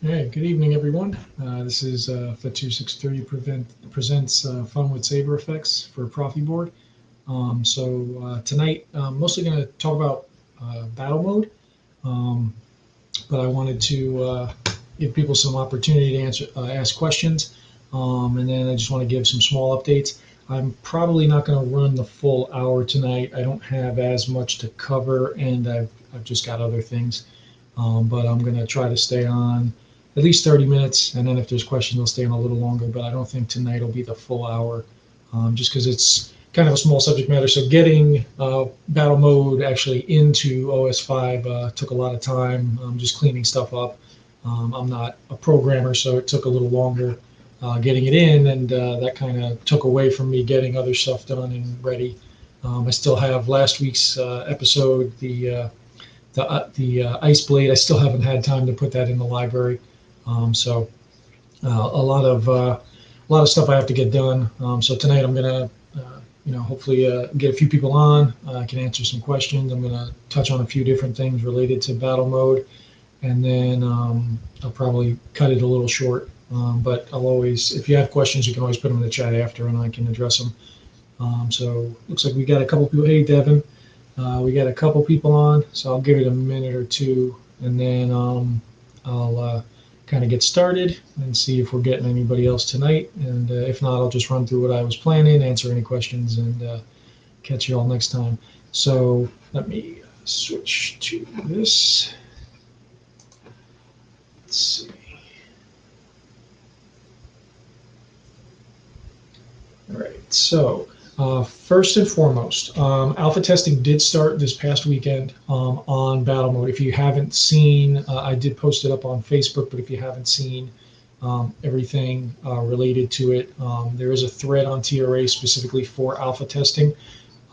Hey, good evening, everyone. This is Fett263 presents Fun with Saber Effects for Proffieboard. Tonight, I'm mostly going to talk about battle mode, um, but I wanted to give people some opportunity to ask questions, and then I just want to give some small updates. I'm probably not going to run the full hour tonight. I don't have as much to cover, and I've just got other things. But I'm going to try to stay on at least 30 minutes, and then if there's questions, I'll stay on a little longer. But I don't think tonight will be the full hour, just because it's kind of a small subject matter. So getting battle mode actually into OS5 took a lot of time, just cleaning stuff up. I'm not a programmer, so it took a little longer getting it in, and that kind of took away from me getting other stuff done and ready. I still have last week's episode, the ice blade. I still haven't had time to put that in the library. A lot of stuff I have to get done. So tonight I'm gonna hopefully get a few people on. I can answer some questions. I'm gonna touch on a few different things related to battle mode, and then I'll probably cut it a little short. But I'll always, if you have questions, you can always put them in the chat after, and I can address them. So looks like we got a couple people. Hey, Devin. We got a couple people on, so I'll give it a minute or two, and then I'll kind of get started and see if we're getting anybody else tonight. And if not, I'll just run through what I was planning, answer any questions, and catch you all next time. So let me switch to this. Let's see. All right, so first and foremost, alpha testing did start this past weekend on battle mode. If you haven't seen, I did post it up on Facebook, but if you haven't seen everything related to it, there is a thread on TRA specifically for alpha testing,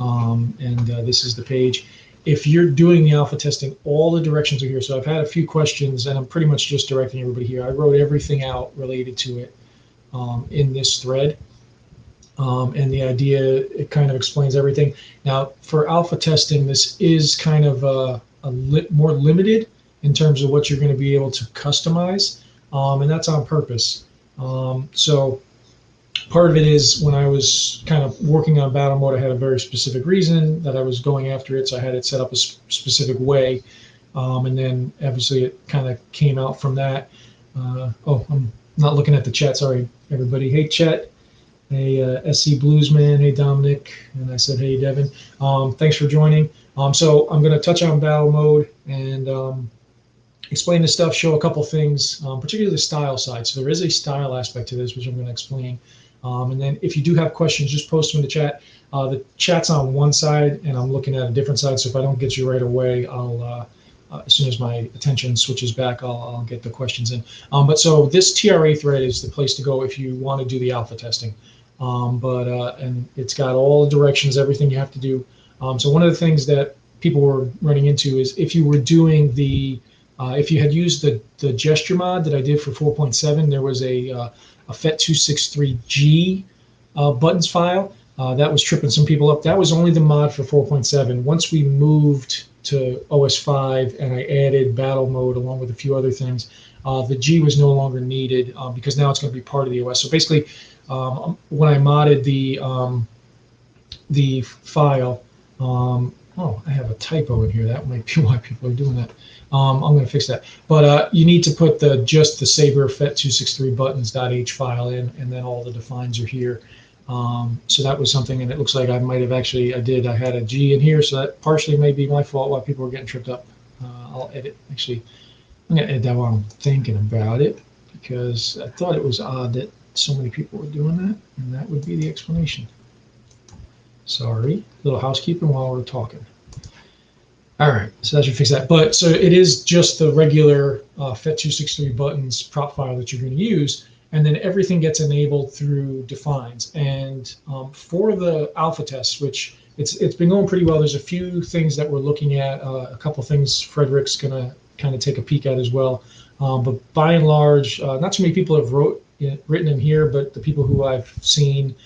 and this is the page. If you're doing the alpha testing, all the directions are here. So I've had a few questions, and I'm pretty much just directing everybody here. I wrote everything out related to it in this thread. And the idea, it kind of explains everything. Now, for alpha testing, this is kind of more limited in terms of what you're going to be able to customize, and that's on purpose. So part of it is when I was kind of working on battle mode, I had a very specific reason that I was going after it, so I had it set up a specific way, and then obviously it kind of came out from that. Oh, I'm not looking at the chat. Sorry, everybody. Hey, chat. Hey, SC Bluesman. Hey, Dominic. And I said, hey, Devin. Thanks for joining. So I'm going to touch on battle mode and explain this stuff, show a couple things, particularly the style side. So there is a style aspect to this, which I'm going to explain. And then if you do have questions, just post them in the chat. The chat's on one side, and I'm looking at a different side. So if I don't get you right away, I'll as soon as my attention switches back, I'll get the questions in. But so this TRA thread is the place to go if you want to do the alpha testing. And it's got all the directions, everything you have to do. So one of the things that people were running into is if you were doing if you had used the gesture mod that I did for 4.7, there was a Fett263G buttons file that was tripping some people up. That was only the mod for 4.7. Once we moved to OS5 and I added battle mode along with a few other things, the G was no longer needed because now it's going to be part of the OS. So basically, when I modded the file, oh, I have a typo in here. That might be why people are doing that. I'm going to fix that. But you need to put just the Saber Fett263 buttons.h file in, and then all the defines are here. So that was something, and it looks like I might have actually, I had a G in here, so that partially may be my fault why people were getting tripped up. I'll edit, actually, I'm going to edit that while I'm thinking about it, because I thought it was odd that so many people were doing that, and that would be the explanation. Sorry, little housekeeping while we're talking. All right, so that should fix that. But so it is just the regular Fett263 buttons prop file that you're going to use, and then everything gets enabled through defines. And for the alpha tests, which it's been going pretty well, there's a few things that we're looking at, a couple things Frederick's going to kind of take a peek at as well. But by and large, not too many people have written in here, but the people who I've seen,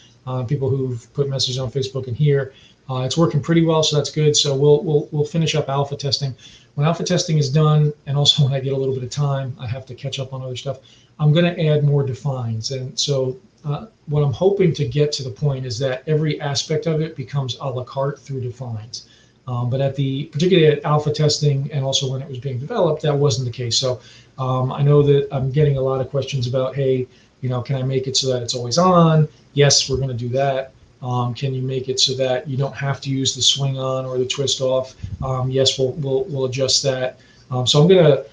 people who've put messages on Facebook and here, It's working pretty well, so that's good. So we'll finish up alpha testing. When alpha testing is done, and also when I get a little bit of time, I have to catch up on other stuff. I'm going to add more defines, and so what I'm hoping to get to the point is that every aspect of it becomes a la carte through defines. But particularly at alpha testing and also when it was being developed, that wasn't the case. So I know that I'm getting a lot of questions about, hey, can I make it so that it's always on? Yes, we're going to do that. Can you make it so that you don't have to use the swing on or the twist off? Yes, we'll adjust that. So I'm gonna,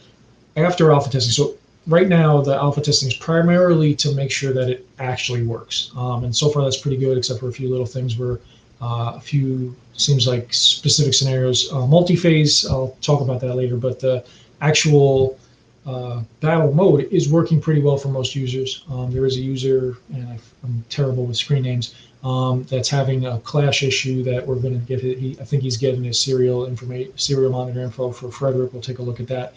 after alpha testing. So right now the alpha testing is primarily to make sure that it actually works. And so far that's pretty good, except for a few little things where a few seems like specific scenarios. Multi-phase, I'll talk about that later, but the actual battle mode is working pretty well for most users. There is a user, and I'm terrible with screen names, that's having a clash issue that we're going to get. I think he's getting his serial monitor info for Frederick. We'll take a look at that.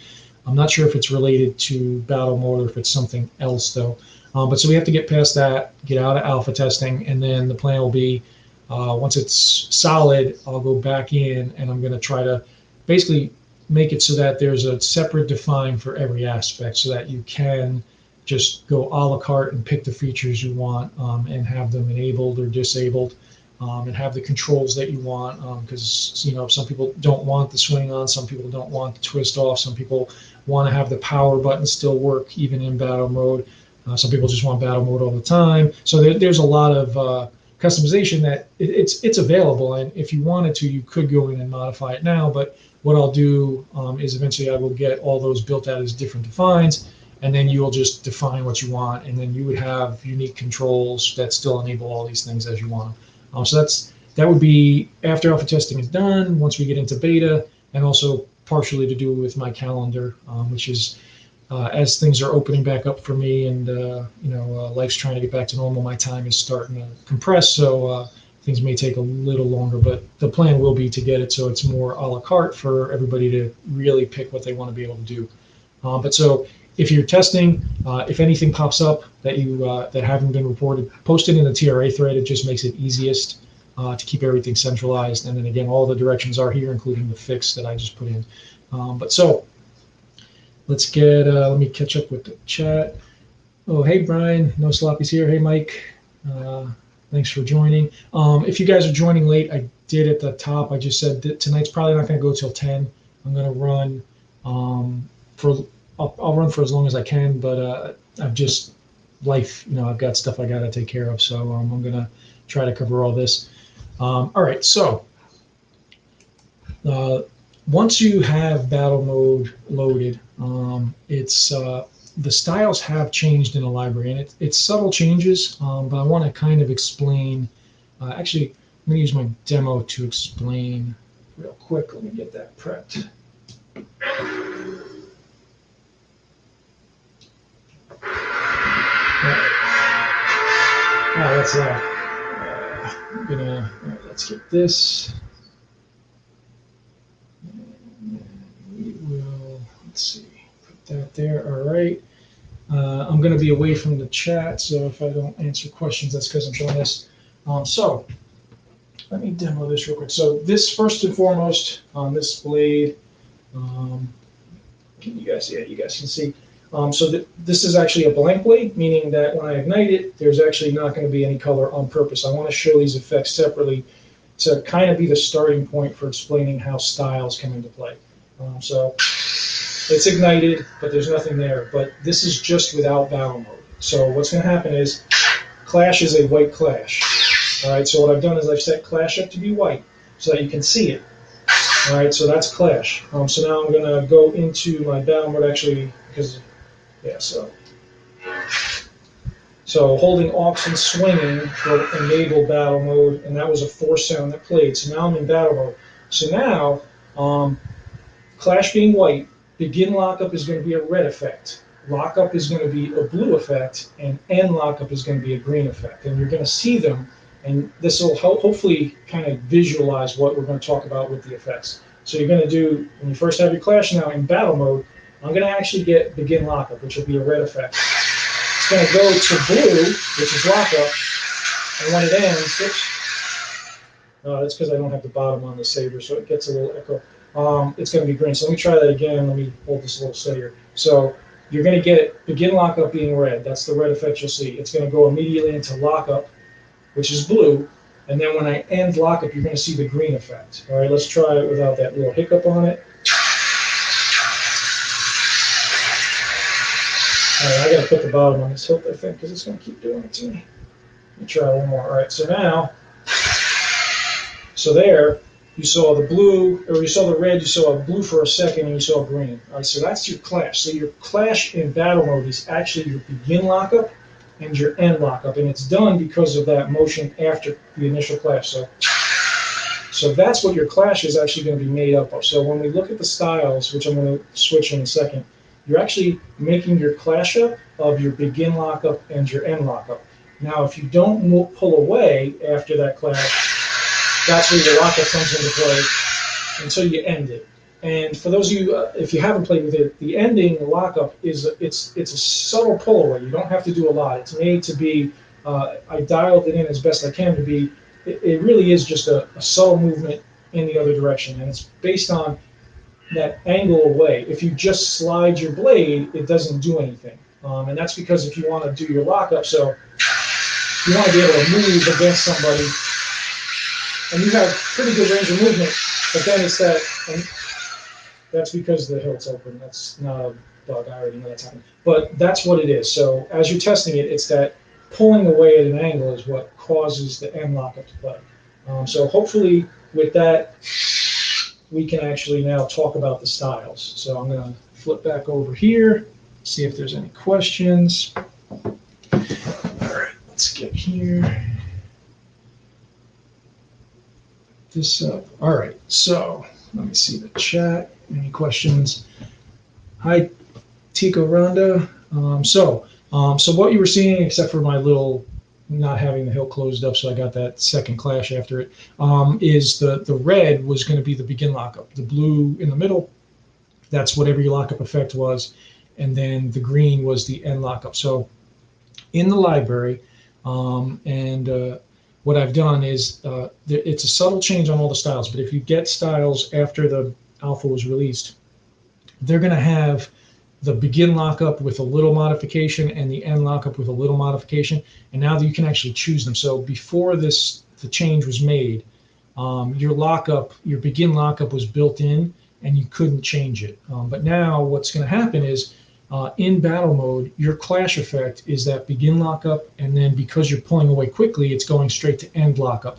I'm not sure if it's related to battle mode or if it's something else though. But so we have to get past that, get out of alpha testing, and then the plan will be once it's solid, I'll go back in and I'm going to try to basically make it so that there's a separate define for every aspect so that you can just go a la carte and pick the features you want and have them enabled or disabled and have the controls that you want because some people don't want the swing on, some people don't want the twist off, some people want to have the power button still work even in battle mode. Some people just want battle mode all the time. So there's a lot of customization that it's available, and if you wanted to, you could go in and modify it now. But what I'll do is eventually I will get all those built out as different defines, and then you'll just define what you want, and then you would have unique controls that still enable all these things as you want them. So that would be after alpha testing is done, once we get into beta, and also partially to do with my calendar, which is as things are opening back up for me and life's trying to get back to normal, my time is starting to compress, so things may take a little longer, but the plan will be to get it so it's more a la carte for everybody to really pick what they want to be able to do. But so if you're testing, if anything pops up that that haven't been reported, post it in the TRA thread. It just makes it easiest to keep everything centralized. And then again, all the directions are here, including the fix that I just put in. But so let's get, let me catch up with the chat. Oh, hey, Brian, no sloppies here. Hey, Mike. Thanks for joining. If you guys are joining late, I did at the top. I just said that tonight's probably not going to go till 10. I'm going to run I'll run for as long as I can, but I've just life. I've got stuff I got to take care of, so I'm going to try to cover all this. All right, so once you have battle mode loaded, it's the styles have changed in the library, and it's subtle changes, but I want to kind of explain. Actually, I'm going to use my demo to explain real quick. Let me get that prepped. That's let's get this. We will, let's see, put that there. All right. I'm going to be away from the chat, so if I don't answer questions, that's because I'm doing this. So let me demo this real quick. So this, first and foremost, on this blade, can you guys, yeah, you guys can see. So this is actually a blank blade, meaning that when I ignite it, there's actually not going to be any color on purpose. I want to show these effects separately to kind of be the starting point for explaining how styles come into play. So it's ignited, but there's nothing there. But this is just without battle mode. So what's going to happen is clash is a white clash. All right, so what I've done is I've set clash up to be white so that you can see it. All right, so that's clash. So now I'm going to go into my battle mode actually because... Yeah, so holding aux and swinging will enable battle mode, and that was a force sound that played. So now I'm in battle mode. So now, clash being white, begin lockup is going to be a red effect. Lockup is going to be a blue effect, and end lockup is going to be a green effect. And you're going to see them, and this will hopefully kind of visualize what we're going to talk about with the effects. So you're going to do, when you first have your clash now in battle mode, I'm going to actually get begin lockup, which will be a red effect. It's going to go to blue, which is lockup, and when it ends, oops, That's because I don't have the bottom on the Saber, so it gets a little echo. It's going to be green. So let me try that again. Let me hold this a little steadier. So you're going to get begin lockup being red. That's the red effect you'll see. It's going to go immediately into lockup, which is blue. And then when I end lockup, you're going to see the green effect. All right, let's try it without that little hiccup on it. All right, I got to put the bottom on this hilt, I think, because it's going to keep doing it to me. Let me try one more. All right, so now, so there, you saw the blue, or you saw the red, you saw a blue for a second, and you saw green. All right, so that's your clash. So your clash in battle mode is actually your begin lockup and your end lockup, and it's done because of that motion after the initial clash. So that's what your clash is actually going to be made up of. So when we look at the styles, which I'm going to switch in a second, you're actually making your clash up of your begin lockup and your end lockup. Now, if you don't pull away after that clash, that's where your lockup comes into play until you end it. And for those of you, if you haven't played with it, the ending lockup is it's a subtle pull away. You don't have to do a lot. It's made to be. I dialed it in as best I can to be. It really is just a subtle movement in the other direction, and it's based on that angle away. If you just slide your blade, it doesn't do anything, and that's because if you want to do your lockup, so you want to be able to move against somebody, and you have pretty good range of movement, but then it's that. That's because the hilt's open. That's not a bug. I already know that's happening. But that's what it is. So as you're testing it, it's that pulling away at an angle is what causes the end lockup to play. So hopefully with that, we can actually now talk about the styles. So I'm going to flip back over here, see if there's any questions. All right, let's get here. This up. All right, so let me see the chat. Any questions? Hi, Tico Ronda. So what you were seeing, except for my little not having the hilt closed up, so I got that second clash after it, is the red was going to be the begin lockup. The blue in the middle, that's whatever your lockup effect was, and then the green was the end lockup. So in the library, what I've done is it's a subtle change on all the styles, but if you get styles after the alpha was released, they're going to have the begin lockup with a little modification and the end lockup with a little modification, and now that you can actually choose them. So before the change was made, your begin lockup was built in and you couldn't change it. But now what's going to happen is in battle mode, your clash effect is that begin lockup, and then because you're pulling away quickly, it's going straight to end lockup.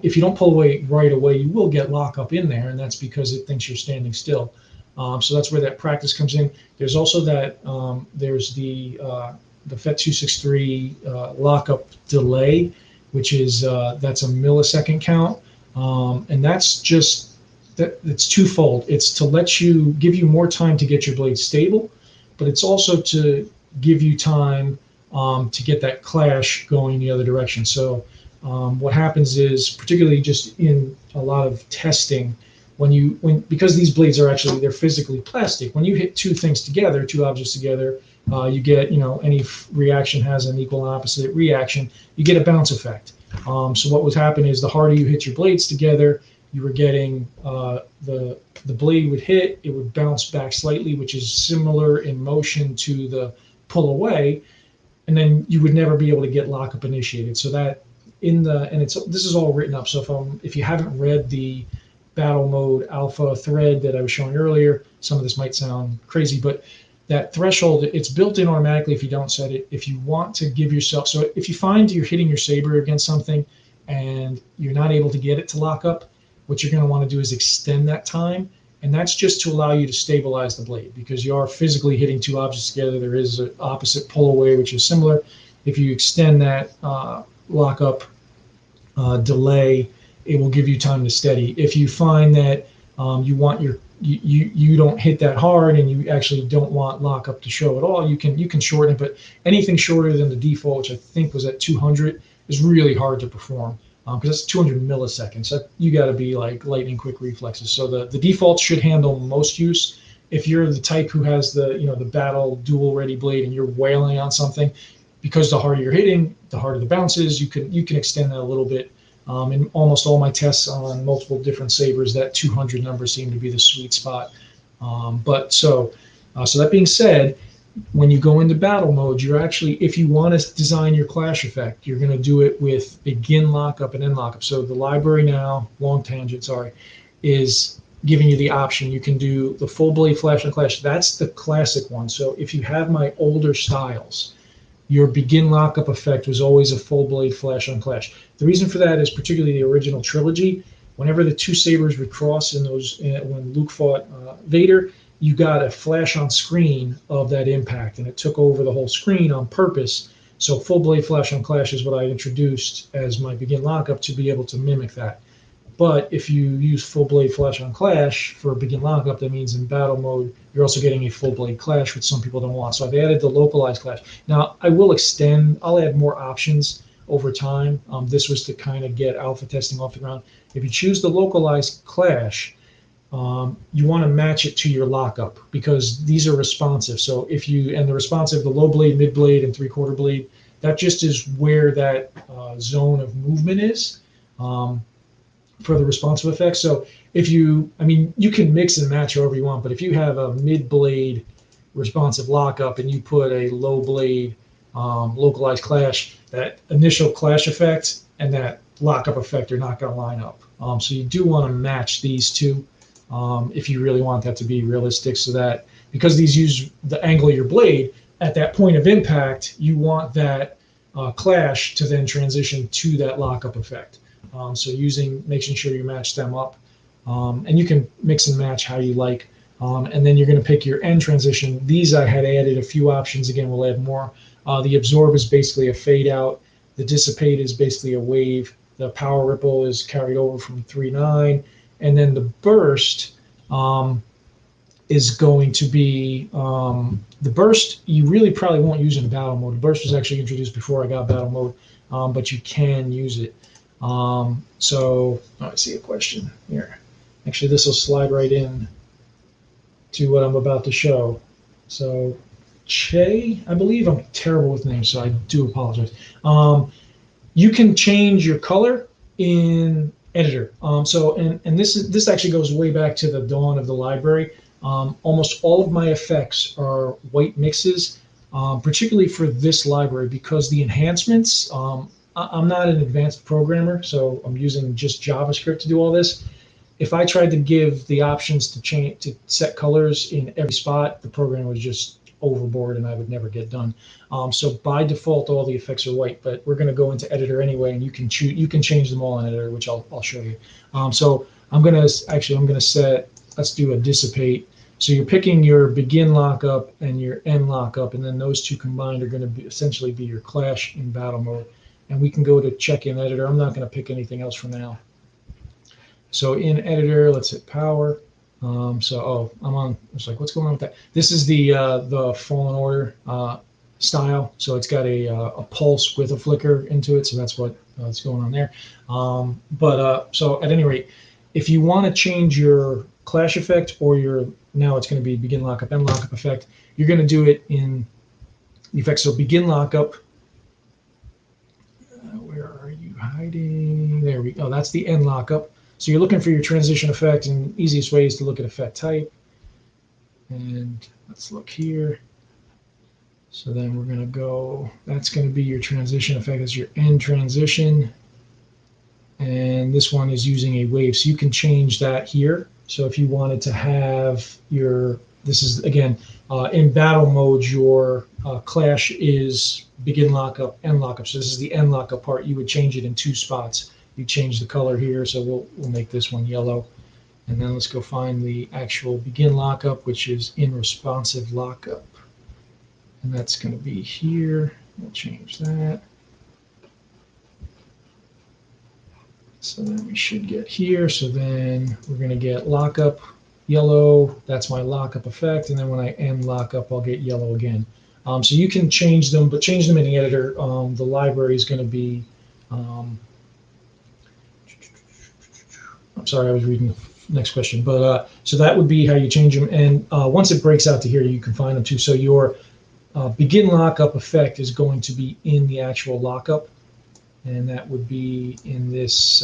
If you don't pull away right away, you will get lockup in there, and that's because it thinks you're standing still. So that's where that practice comes in. There's also that there's the Fett263 lockup delay, which is that's a millisecond count, and that's just it's twofold. It's to give you more time to get your blade stable, but it's also to give you time to get that clash going the other direction. So what happens is, particularly just in a lot of testing, because these blades are they're physically plastic, when you hit two things together, two objects together, you get, any reaction has an equal and opposite reaction, you get a bounce effect. So what would happen is the harder you hit your blades together, you were getting the blade would hit, it would bounce back slightly, which is similar in motion to the pull away, and then you would never be able to get lockup initiated. So that this is all written up. So if you haven't read the battle mode alpha thread that I was showing earlier, some of this might sound crazy, but that threshold, it's built in automatically if you don't set it. If you want to give yourself, so if you find you're hitting your saber against something and you're not able to get it to lock up, what you're going to want to do is extend that time, and that's just to allow you to stabilize the blade, because you are physically hitting two objects together. There is an opposite pull away, which is similar. If you extend that lockup delay, it will give you time to steady. If you find that you don't hit that hard and you actually don't want lockup to show at all, you can shorten it, but anything shorter than the default, which I think was at 200, is really hard to perform, because that's 200 milliseconds. So you got to be like lightning quick reflexes. So the default should handle most use. If you're the type who has the battle dual ready blade and you're wailing on something, because the harder you're hitting, the harder the bounces, you can extend that a little bit. In almost all my tests on multiple different sabers, that 200 number seemed to be the sweet spot. So that being said, when you go into battle mode, you're actually, if you want to design your clash effect, you're going to do it with begin lockup and end lockup. So the library now, long tangent, sorry, is giving you the option. You can do the full blade flash and clash. That's the classic one. So if you have my older styles, your begin lockup effect was always a full blade flash on clash. The reason for that is particularly the original trilogy. Whenever the two sabers would cross in those, when Luke fought Vader, you got a flash on screen of that impact, and it took over the whole screen on purpose. So full blade flash on clash is what I introduced as my begin lockup to be able to mimic that. But if you use full blade flash on clash for begin lockup, that means in battle mode, you're also getting a full blade clash, which some people don't want. So I've added the localized clash. Now I will I'll add more options over time. This was to kind of get alpha testing off the ground. If you choose the localized clash, you want to match it to your lockup because these are responsive. So and the responsive, the low blade, mid blade, and 3/4 blade, that just is where that zone of movement is for the responsive effect. So you can mix and match however you want, but if you have a mid blade responsive lockup and you put a low blade localized clash, that initial clash effect and that lockup effect are not going to line up. So you do want to match these two. If you really want that to be realistic, so that because these use the angle of your blade at that point of impact, you want that clash to then transition to that lockup effect. So making sure you match them up, and you can mix and match how you like. And then you're going to pick your end transition. These I had added a few options. Again, we'll add more. The absorb is basically a fade out. The dissipate is basically a wave. The power ripple is carried over from 3.9. And then the burst is going to be the burst. You really probably won't use in battle mode. The burst was actually introduced before I got battle mode, but you can use it. I see a question here. Actually, this will slide right in to what I'm about to show. So Che, I believe, I'm terrible with names, so I do apologize. You can change your color in editor. And this actually goes way back to the dawn of the library. Almost all of my effects are white mixes, particularly for this library because the enhancements, I'm not an advanced programmer, so I'm using just JavaScript to do all this. If I tried to give the options to set colors in every spot, the program was just overboard and I would never get done. So by default, all the effects are white, but we're going to go into editor anyway, and you can change them all in editor, which I'll show you. So I'm going to set, let's do a dissipate. So you're picking your begin lockup and your end lockup, and then those two combined are going to essentially be your clash in battle mode. And we can go to check in editor. I'm not going to pick anything else for now. So in editor, let's hit power. I'm on. It's like, what's going on with that? This is the Fallen Order style. So it's got a pulse with a flicker into it. So that's what's going on there. So at any rate, if you want to change your clash effect or now it's going to be begin lockup, end lockup effect, you're going to do it in the effect. So begin lockup. Where are you hiding? There we go. That's the end lockup. So you're looking for your transition effect, and easiest way is to look at effect type. And let's look here. So then we're going to go, that's going to be your transition effect. That's your end transition. And this one is using a wave. So you can change that here. So if you wanted to have this is, again, in battle mode, your clash is begin lockup, end lockup. So this is the end lockup part. You would change it in two spots. You change the color here, so we'll make this one yellow. And then let's go find the actual begin lockup, which is in responsive lockup. And that's going to be here. We'll change that. So then we should get here. So then we're going to get lockup yellow. That's my lockup effect. And then when I end lockup, I'll get yellow again. So you can change them, but change them in the editor. The library is going to be I'm sorry, I was reading the next question. But so that would be how you change them. And once it breaks out to here, you can find them too. So your begin lockup effect is going to be in the actual lockup. and that would be in this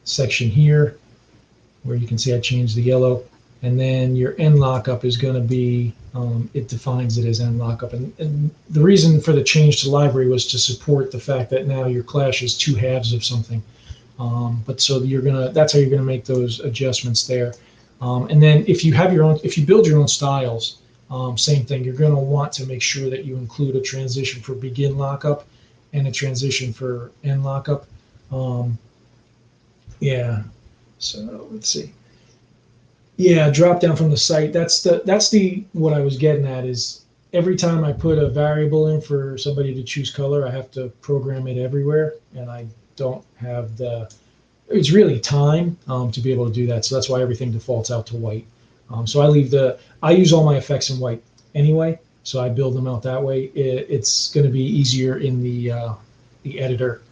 section here, where you can see I changed the yellow. And then your end lockup is going to be, it defines it as end lockup. And the reason for the change to library was to support the fact that now your clash is two halves of something. But so that's how you're gonna make those adjustments there. And then if you build your own styles, same thing. You're gonna want to make sure that you include a transition for begin lockup and a transition for end lockup. Yeah. So let's see. Yeah, drop down from the site. That's what I was getting at is every time I put a variable in for somebody to choose color, I have to program it everywhere, and I don't have it's really time to be able to do that. So that's why everything defaults out to white. So I use all my effects in white anyway, so I build them out that way. It's going to be easier in the editor.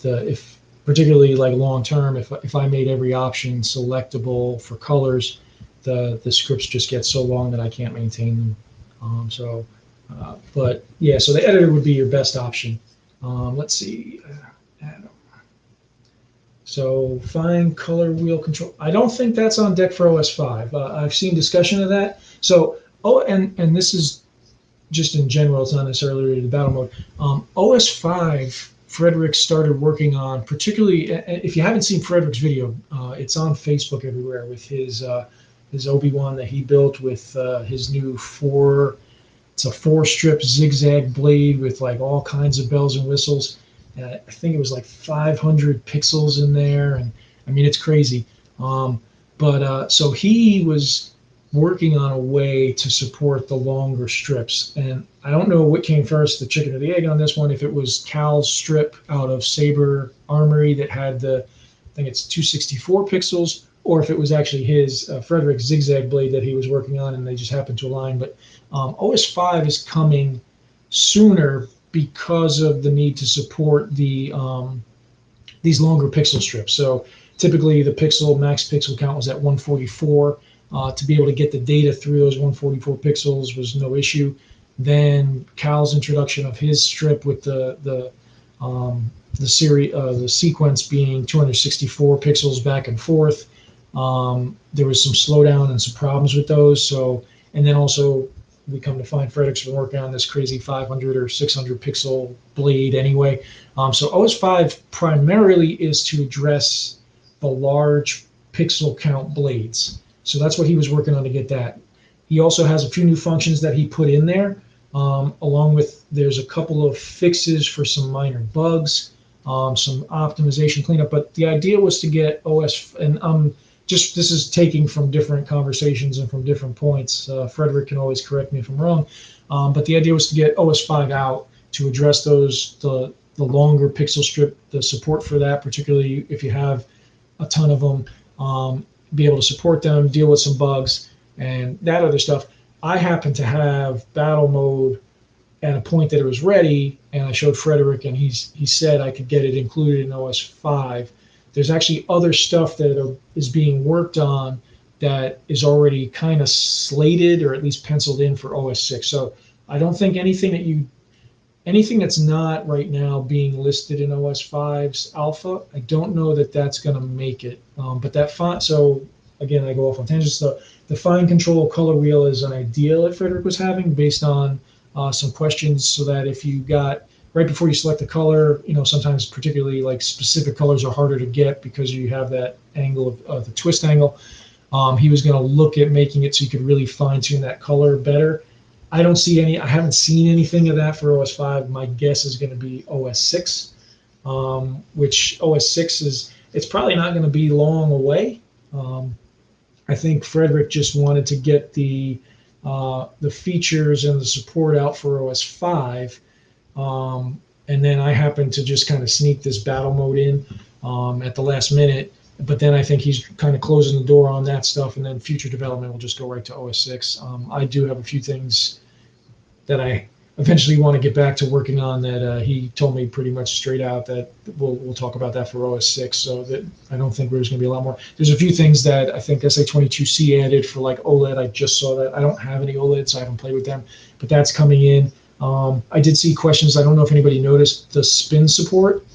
If particularly like long term, if I made every option selectable for colors, the scripts just get so long that I can't maintain them. But yeah, so the editor would be your best option. Let's see. So find color wheel control. I don't think that's on deck for OS5. I've seen discussion of that. So, and this is just in general, it's not necessarily related to battle mode. OS5, Frederick started working on, particularly if you haven't seen Frederick's video, it's on Facebook everywhere with his Obi-Wan that he built with his new it's a 4-strip zigzag blade with like all kinds of bells and whistles. I think it was like 500 pixels in there, and I mean it's crazy. So he was working on a way to support the longer strips, and I don't know what came first, the chicken or the egg on this one. If it was Cal's strip out of Saber Armory that had I think it's 264 pixels, or if it was actually his Frederick's zigzag blade that he was working on, and they just happened to align. But OS5 is coming sooner because of the need to support these longer pixel strips. So typically the max pixel count was at 144. To be able to get the data through those 144 pixels was no issue. Then Cal's introduction of his strip with the sequence being 264 pixels back and forth. There was some slowdown and some problems with those. So, and then also we come to find Frederick's been working on this crazy 500 or 600 pixel blade anyway. So OS5 primarily is to address the large pixel count blades. So that's what he was working on to get that. He also has a few new functions that he put in there, along with there's a couple of fixes for some minor bugs, some optimization cleanup. But the idea was to get this is taking from different conversations and from different points. Frederick can always correct me if I'm wrong. But the idea was to get OS5 out to address the longer pixel strip, the support for that, particularly if you have a ton of them, be able to support them, deal with some bugs, and that other stuff. I happen to have battle mode at a point that it was ready, and I showed Frederick, and he said I could get it included in OS5. There's actually other stuff that is being worked on that is already kind of slated or at least penciled in for OS6. So I don't think anything that's not right now being listed in OS5's alpha, I don't know that that's going to make it. But that font, so again, I go off on tangents. The fine control color wheel is an idea that Frederick was having based on some questions, so that if you got right before you select the color, sometimes particularly like specific colors are harder to get because you have that angle of the twist angle. He was going to look at making it so you could really fine tune that color better. I haven't seen anything of that for OS5. My guess is going to be OS6, which OS6 it's probably not going to be long away. I think Frederick just wanted to get the features and the support out for OS5. And then I happened to just kind of sneak this battle mode in at the last minute. But then I think he's kind of closing the door on that stuff, and then future development will just go right to OS6. I do have a few things that I eventually want to get back to working on that he told me pretty much straight out that we'll talk about that for OS6. So that I don't think there's going to be a lot more. There's a few things that I think SA22C added for like OLED. I just saw that. I don't have any OLED, so I haven't played with them, but that's coming in. I did see questions. I don't know if anybody noticed the spin support.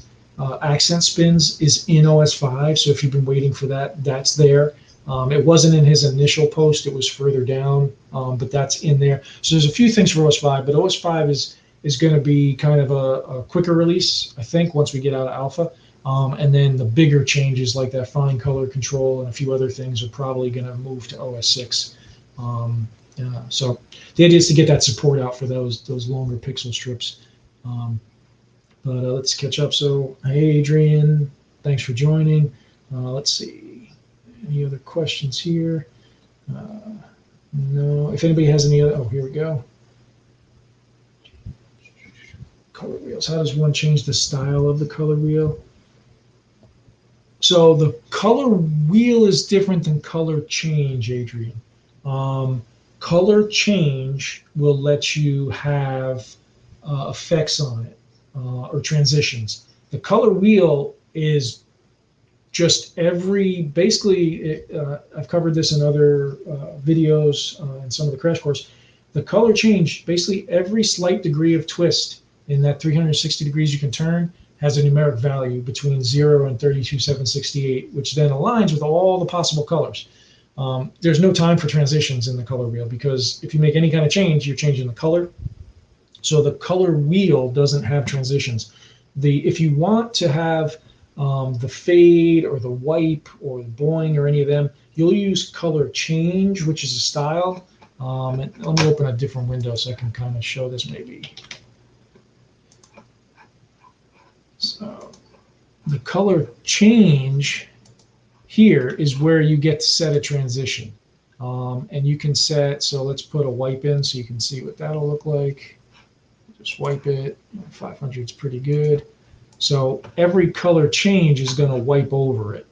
Accent spins is in OS 5, so if you've been waiting for that, that's there. It wasn't in his initial post, it was further down, but that's in there. So there's a few things for OS 5, but OS 5 is going to be kind of a quicker release, I think, once we get out of alpha. And then the bigger changes like that fine color control and a few other things are probably going to move to OS 6. So the idea is to get that support out for those longer pixel strips. But let's catch up. So, hey, Adrian, thanks for joining. Let's see. Any other questions here? No. If anybody has any other, oh, here we go. Color wheels. How does one change the style of the color wheel? So the color wheel is different than color change, Adrian. Color change will let you have effects on it or transitions. The color wheel is just basically, I've covered this in other videos and some of the crash course. The color change, basically every slight degree of twist in that 360 degrees you can turn has a numeric value between 0 and 32,768, which then aligns with all the possible colors. There's no time for transitions in the color wheel because if you make any kind of change, you're changing the color. So the color wheel doesn't have transitions. If you want to have the fade or the wipe or the blowing or any of them, you'll use color change, which is a style. And let me open a different window so I can kind of show this maybe. So the color change here is where you get to set a transition. And you can set, so let's put a wipe in so you can see what that'll look like. Just wipe it. 500 is pretty good. So every color change is going to wipe over it.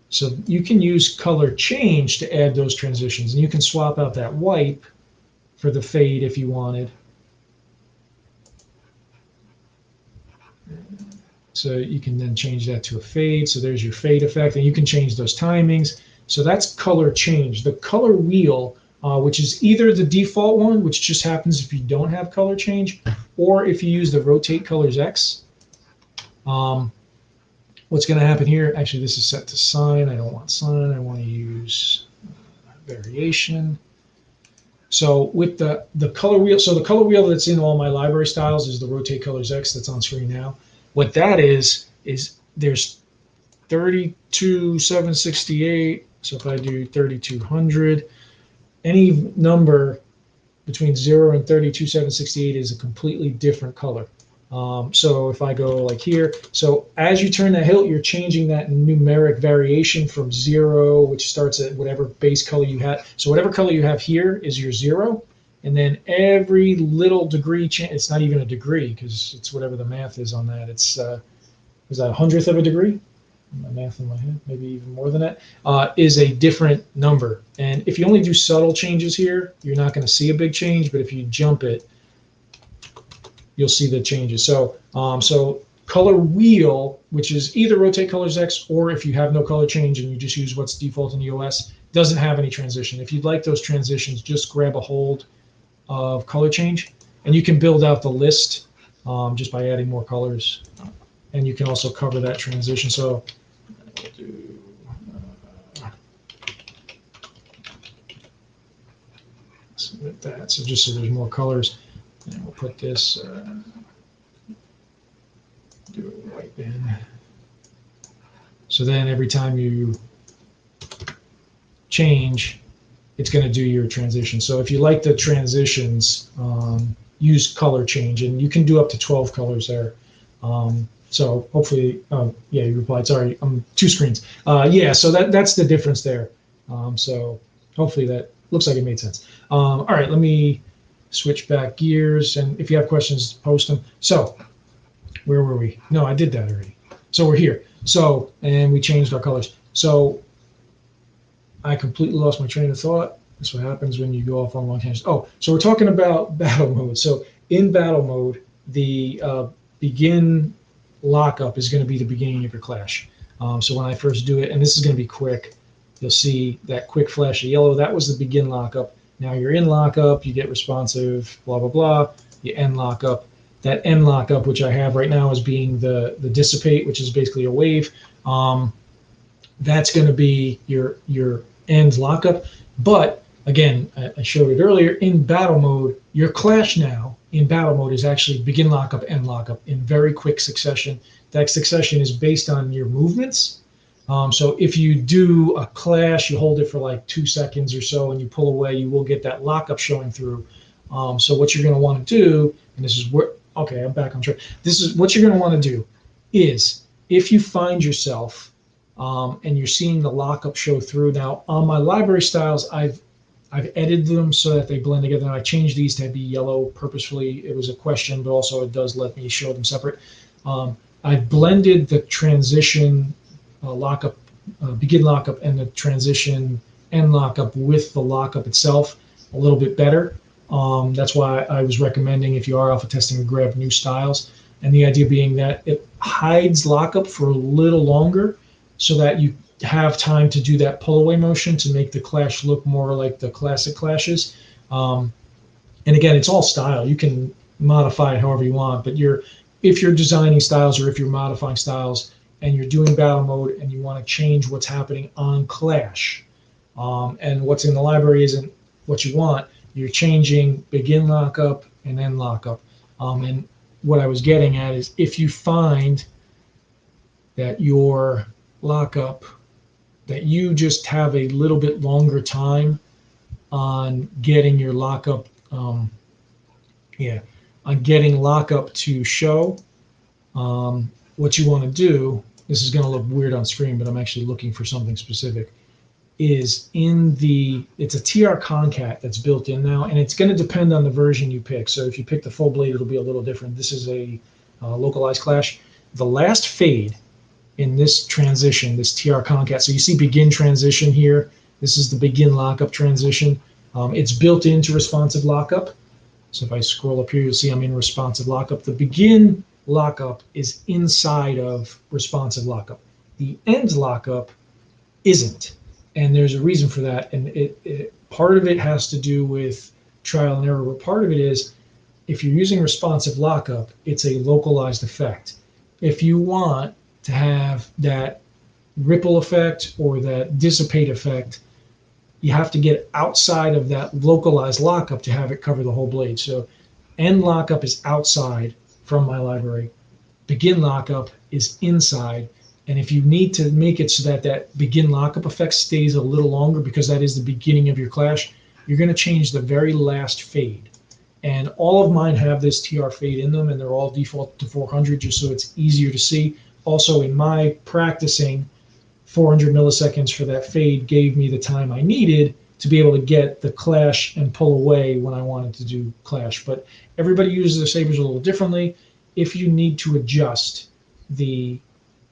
So you can use color change to add those transitions. And you can swap out that wipe for the fade if you wanted. So you can then change that to a fade. So there's your fade effect, and you can change those timings. So that's color change. The color wheel, which is either the default one, which just happens if you don't have color change, or if you use the rotate colors X. What's going to happen here? Actually, this is set to sign. I don't want sign. I want to use variation. So with the color wheel, so the color wheel that's in all my library styles is the rotate colors X that's on screen now. What that is there's 32,768. So if I do 3,200, any number between 0 and 32,768 is a completely different color. So if I go like here, so as you turn the hilt, you're changing that numeric variation from 0, which starts at whatever base color you have. So whatever color you have here is your 0. And then every little degree change, it's not even a degree because it's whatever the math is on that. It's, is that 100th of a degree? My math in my head, maybe even more than that, is a different number. And if you only do subtle changes here, you're not going to see a big change. But if you jump it, you'll see the changes. So, so color wheel, which is either rotate colors X, or if you have no color change and you just use what's default in the OS, doesn't have any transition. If you'd like those transitions, just grab a hold of color change, and you can build out the list just by adding more colors. And you can also cover that transition. So I'll do, with that. So just so there's more colors, and we'll put this, do a wipe in. So then every time you change, it's going to do your transition. So if you like the transitions, use color change, and you can do up to 12 colors there. So hopefully, yeah, you replied. Sorry, two screens. Yeah, so that's the difference there. So hopefully that looks like it made sense. All right, let me switch back gears, and if you have questions, post them. So where were we? No, I did that already. So we're here. So, and we changed our colors. So I completely lost my train of thought. That's what happens when you go off on long tangents. Oh, so we're talking about battle mode. So in battle mode, the begin lockup is going to be the beginning of your clash. So when I first do it, and this is going to be quick, you'll see that quick flash of yellow. That was the begin lockup. Now you're in lockup, you get responsive, blah, blah, blah, you end lockup. That end lockup, which I have right now, is being the dissipate, which is basically a wave. That's going to be your end lockup. But again, I showed it earlier, in battle mode, your clash now in battle mode is actually begin lockup, end lockup in very quick succession. That succession is based on your movements. So if you do a clash, you hold it for like 2 seconds or so and you pull away, you will get that lockup showing through. So what you're going to want to do, and this is where, okay, I'm back on track. This is what you're going to want to do is if you find yourself and you're seeing the lockup show through. Now on my library styles, I've edited them so that they blend together. And I changed these to be yellow purposefully. It was a question, but also it does let me show them separate. I blended the transition lockup, begin lockup, and the transition end lockup with the lockup itself a little bit better. That's why I was recommending, if you are alpha testing, to grab new styles. And the idea being that it hides lockup for a little longer so that you have time to do that pull away motion to make the clash look more like the classic clashes. And again, it's all style. You can modify it however you want, but if you're designing styles or if you're modifying styles and you're doing battle mode and you want to change what's happening on clash, and what's in the library isn't what you want, you're changing begin lockup and end lockup. And what I was getting at is if you find that your lockup, that you just have a little bit longer time on getting your lockup, on getting lockup to show, what you want to do, this is going to look weird on screen, but I'm actually looking for something specific, is it's a TR concat that's built in now, and it's going to depend on the version you pick. So if you pick the full blade, it'll be a little different. This is a localized clash. The last fade in this transition, this TR concat, so you see begin transition here. This is the begin lockup transition. It's built into responsive lockup. So if I scroll up here, you'll see I'm in responsive lockup. The begin lockup is inside of responsive lockup. The end lockup isn't. And there's a reason for that. And part of it has to do with trial and error, but part of it is if you're using responsive lockup, it's a localized effect. If you want to have that ripple effect or that dissipate effect, you have to get outside of that localized lockup to have it cover the whole blade. So end lockup is outside from my library. Begin lockup is inside. And if you need to make it so that that begin lockup effect stays a little longer, because that is the beginning of your clash, you're going to change the very last fade. And all of mine have this TR fade in them, and they're all default to 400 just so it's easier to see. Also, in my practicing, 400 milliseconds for that fade gave me the time I needed to be able to get the clash and pull away when I wanted to do clash. But everybody uses their sabers a little differently. If you need to adjust the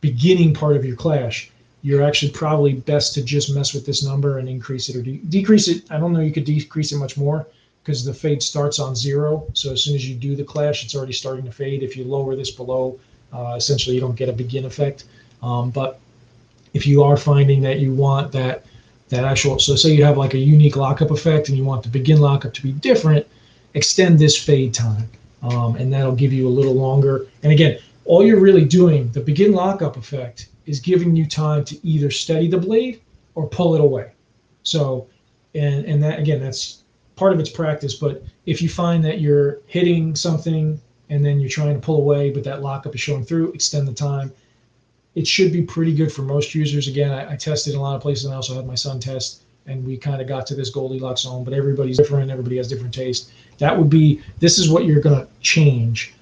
beginning part of your clash, you're actually probably best to just mess with this number and increase it or decrease it. I don't know, you could decrease it much more because the fade starts on 0. So as soon as you do the clash, it's already starting to fade. If you lower this below, essentially you don't get a begin effect. But if you are finding that you want that actual, so say you have like a unique lockup effect and you want the begin lockup to be different, extend this fade time, and that'll give you a little longer. And again, all you're really doing, the begin lockup effect, is giving you time to either steady the blade or pull it away. So, and that, again, that's part of its practice. But if you find that you're hitting something and then you're trying to pull away, but that lockup is showing through, extend the time. It should be pretty good for most users. Again, I tested in a lot of places, and I also had my son test, and we kind of got to this Goldilocks zone, but everybody's different. Everybody has different taste. This is what you're going to change.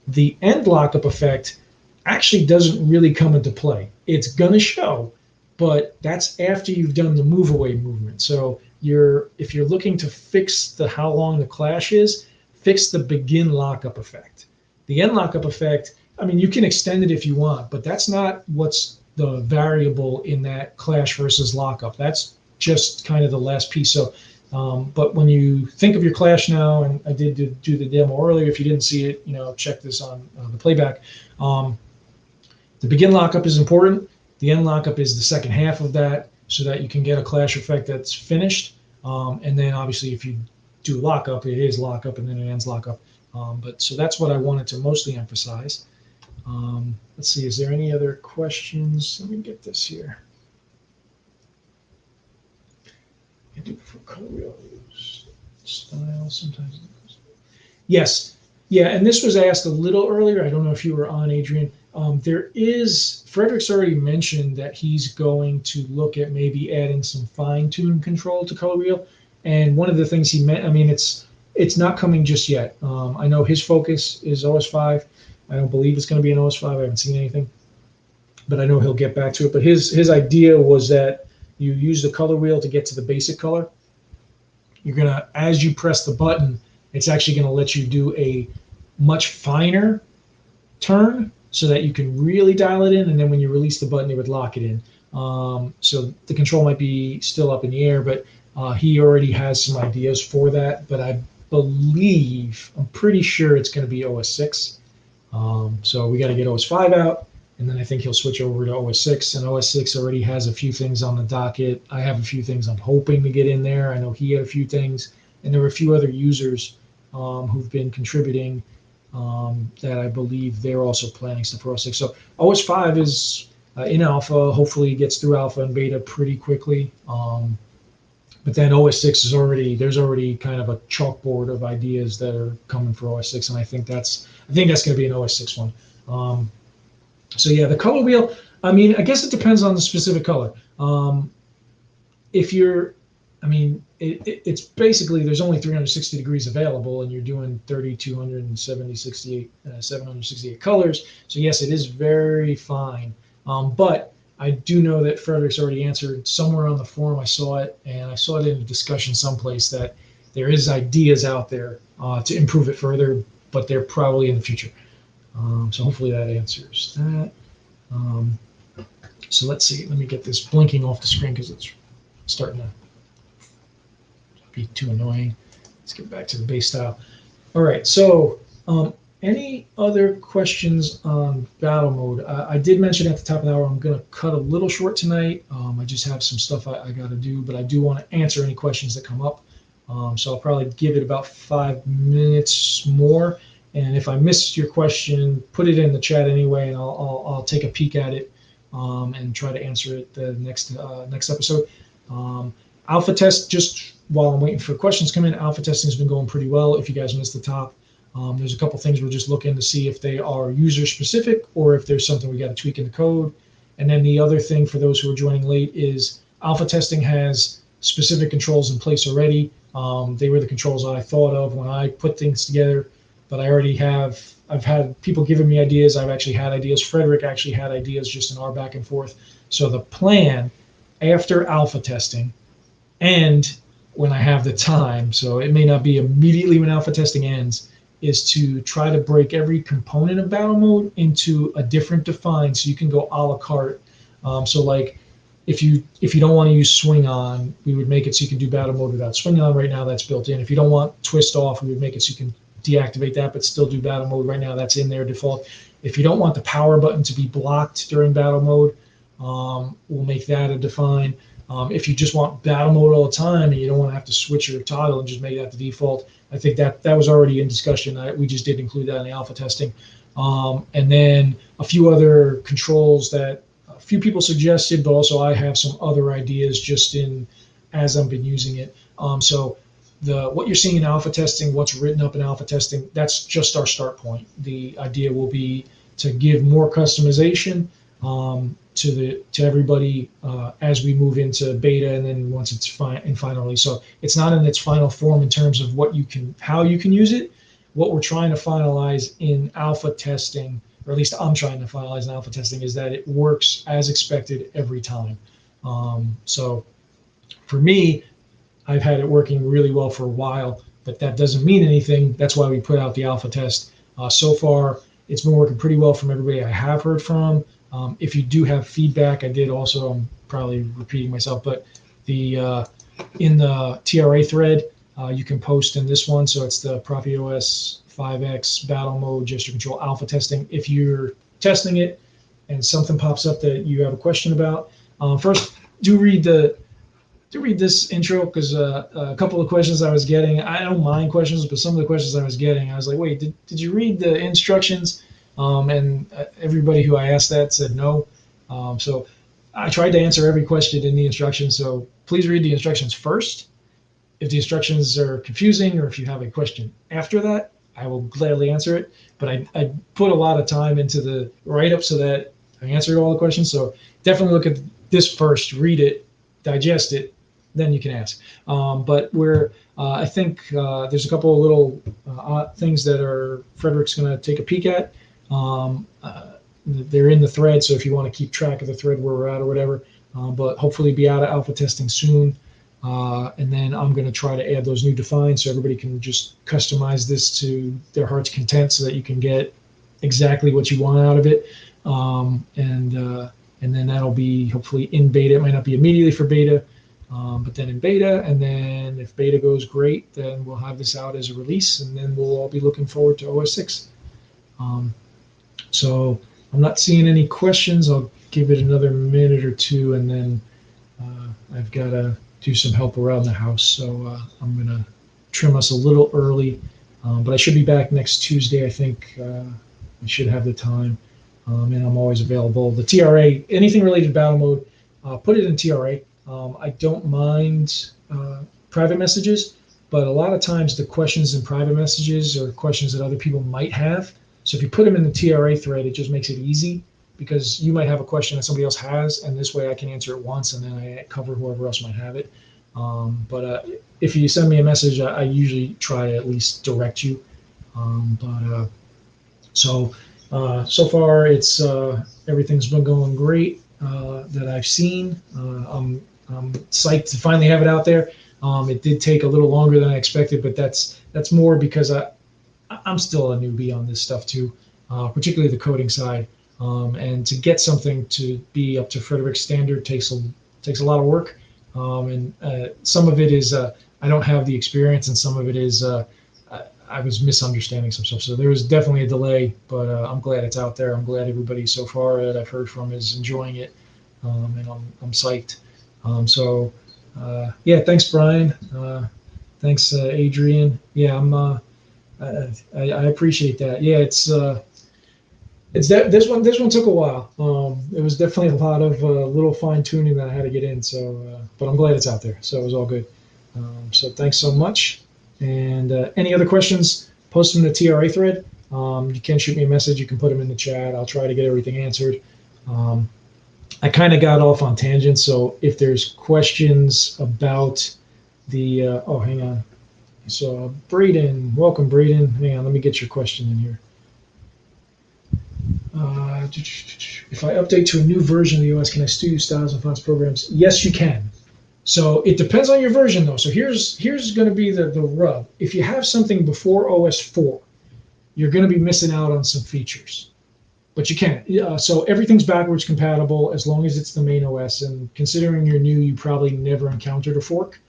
The end lockup effect actually doesn't really come into play. It's going to show, but that's after you've done the move away movement. So if you're looking to fix how long the clash is, fix the begin lockup effect. The end lockup effect, I mean, you can extend it if you want, but that's not what's the variable in that clash versus lockup. That's just kind of the last piece. So, but when you think of your clash now, and I did do the demo earlier, if you didn't see it, check this on the playback. The begin lockup is important. The end lockup is the second half of that, so that you can get a clash effect that's finished. And then obviously if you do lockup, it is lockup and then it ends lockup. But so that's what I wanted to mostly emphasize. Let's see, is there any other questions? Let me get this here. I do prefer color wheel style sometimes. Yes. Yeah, and this was asked a little earlier. I don't know if you were on, Adrian. Frederick's already mentioned that he's going to look at maybe adding some fine-tune control to color wheel. And one of the things he meant, I mean, it's not coming just yet. I know his focus is OS5. I don't believe it's going to be an OS5. I haven't seen anything, but I know he'll get back to it. But his idea was that you use the color wheel to get to the basic color. You're going to, as you press the button, it's actually going to let you do a much finer turn so that you can really dial it in. And then when you release the button, it would lock it in. So the control might be still up in the air, but he already has some ideas for that. But I'm pretty sure it's going to be OS 6. So we got to get OS 5 out, and then I think he'll switch over to OS 6. And OS 6 already has a few things on the docket. I have a few things I'm hoping to get in there. I know he had a few things, and there were a few other users who've been contributing that I believe they're also planning stuff for OS 6. So OS 5 is in alpha. Hopefully it gets through alpha and beta pretty quickly. But then OS 6 there's already kind of a chalkboard of ideas that are coming for OS 6, and I think that's going to be an OS 6 one. So yeah, the color wheel, I mean, I guess it depends on the specific color. It's basically there's only 360 degrees available, and you're doing 768 colors. So yes, it is very fine. But I do know that Frederick's already answered somewhere on the forum. I saw it, and I saw it in a discussion someplace that there is ideas out there to improve it further, but they're probably in the future. So hopefully that answers that. So let's see. Let me get this blinking off the screen because it's starting to be too annoying. Let's get back to the base style. All right. So any other questions on battle mode? I did mention at the top of the hour I'm going to cut a little short tonight. I just have some stuff I got to do, but I do want to answer any questions that come up. So I'll probably give it about 5 minutes more. And if I missed your question, put it in the chat anyway, and I'll take a peek at it and try to answer it the next episode. Alpha test, just while I'm waiting for questions to come in, alpha testing has been going pretty well. If you guys missed the top, there's a couple things we're just looking to see if they are user specific or if there's something we got to tweak in the code. And then the other thing for those who are joining late is alpha testing has specific controls in place already. They were the controls I thought of when I put things together, but I've had people giving me ideas. I've actually had ideas. Frederick actually had ideas just in our back and forth. So the plan after alpha testing and when I have the time, so it may not be immediately when alpha testing ends, is to try to break every component of battle mode into a different define so you can go a la carte. So like if you don't want to use swing on, we would make it so you can do battle mode without swing on. Right now that's built in. If you don't want twist off, we would make it so you can deactivate that but still do battle mode. Right now that's in there default. If you don't want the power button to be blocked during battle mode, we'll make that a define. If you just want battle mode all the time and you don't want to have to switch your toggle and just make that the default, I think that was already in discussion. We just did include that in the alpha testing. And then a few other controls that a few people suggested, but also I have some other ideas just as I've been using it. So what you're seeing in alpha testing, what's written up in alpha testing, that's just our start point. The idea will be to give more customization to everybody as we move into beta, and then once it's in final release. So it's not in its final form in terms of how you can use it. What we're trying to finalize in alpha testing, or at least I'm trying to finalize in alpha testing, is that it works as expected every time. So for me, I've had it working really well for a while, but that doesn't mean anything. That's why we put out the alpha test. So far, it's been working pretty well from everybody I have heard from. If you do have feedback, I did also, I'm probably repeating myself, but in the TRA thread, you can post in this one. So it's the Proffieboard 5X battle mode gesture control alpha testing. If you're testing it and something pops up that you have a question about, first do read the to read this intro because a couple of questions I was getting, I don't mind questions, but some of the questions I was getting, I was like, wait, did you read the instructions? And everybody who I asked that said no. So I tried to answer every question in the instructions. So please read the instructions first. If the instructions are confusing or if you have a question after that, I will gladly answer it. But I put a lot of time into the write-up so that I answered all the questions. So definitely look at this first, read it, digest it, then you can ask. But I think there's a couple of little things that Frederick's going to take a peek at. They're in the thread, so if you want to keep track of the thread where we're at or whatever, but hopefully be out of alpha testing soon. And then I'm going to try to add those new defines so everybody can just customize this to their heart's content so that you can get exactly what you want out of it. And then that'll be hopefully in beta. It might not be immediately for beta, but then in beta. And then if beta goes great, then we'll have this out as a release, and then we'll all be looking forward to OS 6. So I'm not seeing any questions. I'll give it another minute or two, and then I've got to do some help around the house. So I'm going to trim us a little early, but I should be back next Tuesday. I think I should have the time, and I'm always available. The TRA, anything related to battle mode, put it in TRA. I don't mind private messages, but a lot of times the questions in private messages are questions that other people might have. So if you put them in the TRA thread, it just makes it easy because you might have a question that somebody else has, and this way I can answer it once and then I cover whoever else might have it. But if you send me a message, I usually try to at least direct you. So far it's everything's been going great that I've seen. I'm psyched to finally have it out there. It did take a little longer than I expected, but that's more because I'm still a newbie on this stuff too, particularly the coding side. And to get something to be up to Frederick's standard takes a lot of work. And some of it is I don't have the experience, and some of it is I was misunderstanding some stuff. So there was definitely a delay, but I'm glad it's out there. I'm glad everybody so far that I've heard from is enjoying it, and I'm psyched. Yeah, thanks, Brian. Thanks, Adrian. Yeah, I appreciate that. Yeah, it's that this one took a while. It was definitely a lot of little fine tuning that I had to get in. So, but I'm glad it's out there. So it was all good. So thanks so much. And any other questions? Post them in the TRA thread. You can shoot me a message. You can put them in the chat. I'll try to get everything answered. I kind of got off on tangents. So if there's questions about the hang on. So Braden, welcome, Braden. Hang on, let me get your question in here. If I update to a new version of the OS, can I still use styles and fonts programs? Yes, you can. So it depends on your version, though. So here's going to be the rub. If you have something before OS 4, you're going to be missing out on some features. But you can. So everything's backwards compatible as long as it's the main OS. And considering you're new, you probably never encountered a fork.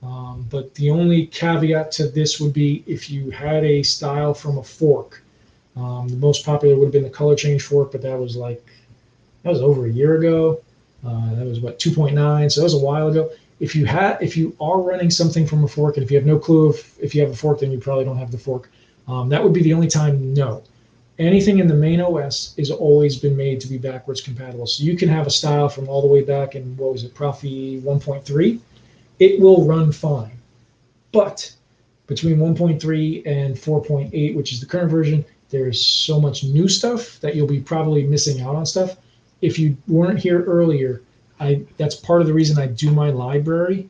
But the only caveat to this would be if you had a style from a fork. The most popular would have been the color change fork, but that was over a year ago. That was 2.9, so that was a while ago. If you are running something from a fork, and if you have no clue if you have a fork, then you probably don't have the fork. That would be the only time. No, anything in the main OS has always been made to be backwards compatible. So you can have a style from all the way back in Proffi 1.3. It will run fine, but between 1.3 and 4.8, which is the current version, there's so much new stuff that you'll be probably missing out on stuff. If you weren't here earlier, that's part of the reason I do my library.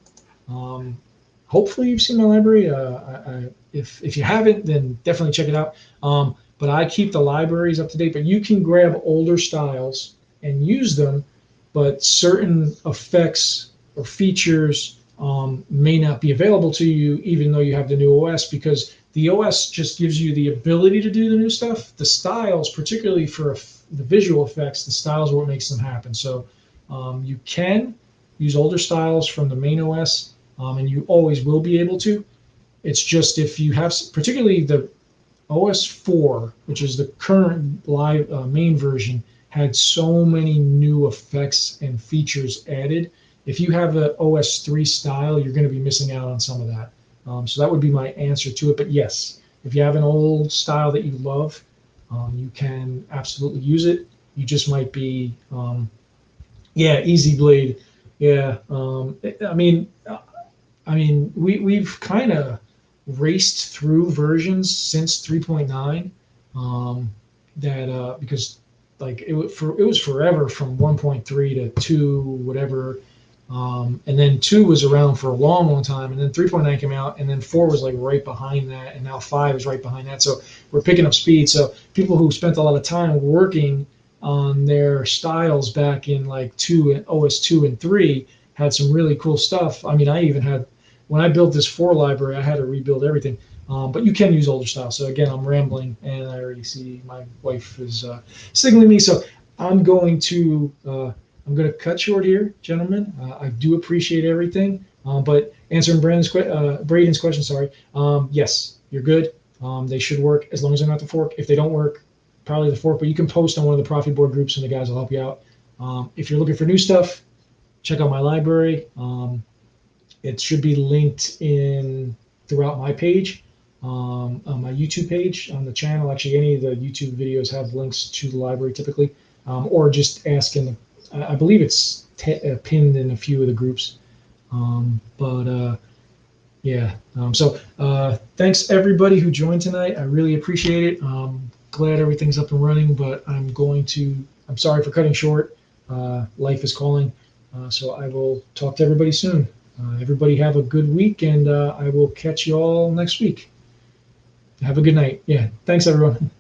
Hopefully you've seen my library. If you haven't, then definitely check it out. But I keep the libraries up to date. But you can grab older styles and use them, but certain effects or features may not be available to you, even though you have the new OS, because the OS just gives you the ability to do the new stuff. The styles, particularly for the visual effects, the styles are what makes them happen. So you can use older styles from the main OS, and you always will be able to. It's just if you have, particularly the OS 4, which is the current live main version, had so many new effects and features added if you have an OS3 style, you're going to be missing out on some of that. So that would be my answer to it. But yes, if you have an old style that you love, you can absolutely use it. You just might be, yeah, Easy Blade. Yeah, we've kind of raced through versions since 3.9. Because like it was forever from 1.3 to 2, whatever. And then 2 was around for a long, long time, and then 3.9 came out, and then 4 was like right behind that, and now 5 is right behind that. So we're picking up speed. So people who spent a lot of time working on their styles back in like 2 and OS 2 and 3 had some really cool stuff. I mean, I even had, when I built this 4 library, I had to rebuild everything. But you can use older styles. So again, I'm rambling, and I already see my wife is signaling me. So I'm going to cut short here, gentlemen. I do appreciate everything, but answering Braden's question, sorry. Yes, you're good. They should work as long as they're not the fork. If they don't work, probably the fork. But you can post on one of the Proffieboard groups, and the guys will help you out. If you're looking for new stuff, check out my library. It should be linked in throughout my page, on my YouTube page, on the channel. Actually, any of the YouTube videos have links to the library typically, or just ask in the. I believe it's pinned in a few of the groups. Yeah. Thanks everybody who joined tonight. I really appreciate it. Glad everything's up and running, but I'm sorry for cutting short. Life is calling. So I will talk to everybody soon. Everybody have a good week, and I will catch you all next week. Have a good night. Yeah. Thanks, everyone.